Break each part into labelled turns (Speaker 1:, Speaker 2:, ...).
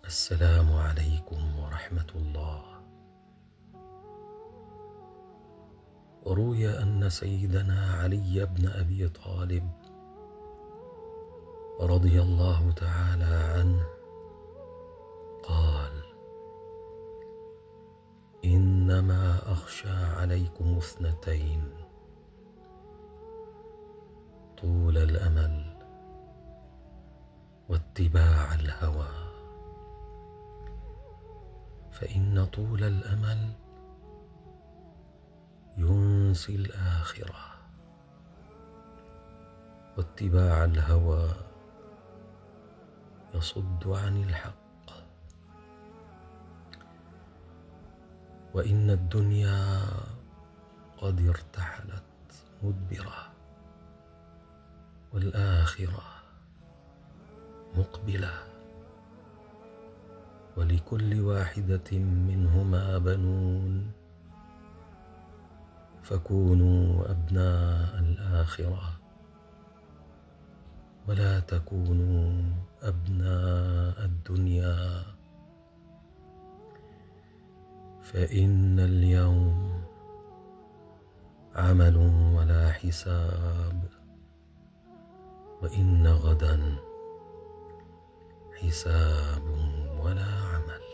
Speaker 1: السلام عليكم ورحمة الله. روي أن سيدنا علي بن أبي طالب رضي الله تعالى عنه قال: إنما أخشى عليكم اثنتين: طول الأمل واتباع الهوى، فإن طول الأمل ينسي الآخرة، واتباع الهوى يصد عن الحق. وإن الدنيا قد ارتحلت مدبرة، والآخرة مقبلة، ولكل واحدة منهما بنون، فكونوا أبناء الآخرة ولا تكونوا أبناء الدنيا، فإن اليوم عمل ولا حساب، وإن غدا حساب ولا عمل.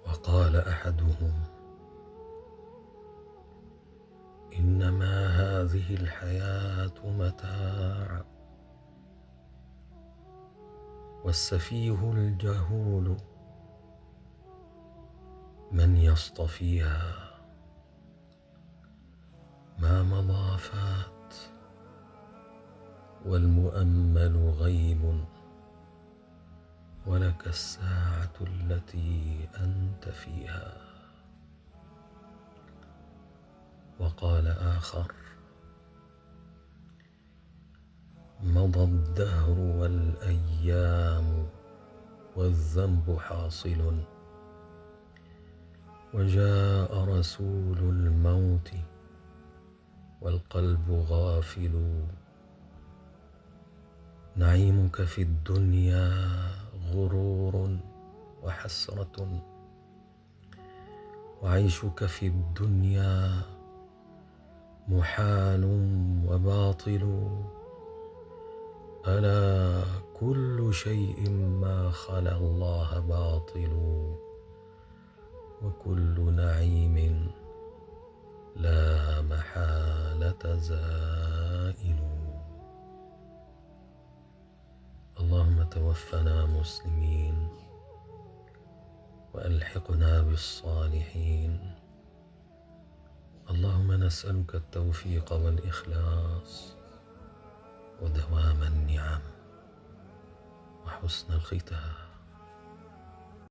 Speaker 1: وقال أحدهم: إنما هذه الحياة متاع، والسفيه الجهول من يصطفيها، ما مضى فات، والمؤمل غيب، ولك الساعة التي أنت فيها. وقال آخر: مضى الدهر والأيام والذنب حاصل، وجاء رسول الموت والقلب غافل. نعيمك في الدنيا غرور وحسرة، وعيشك في الدنيا محال وباطل. ألا كل شيء ما خلا الله باطل، وكل نعيم لا محالة زائل. اللهم توفنا مسلمين، وألحقنا بالصالحين. اللهم نسألك التوفيق والإخلاص ودوام النعم وحسن الختام.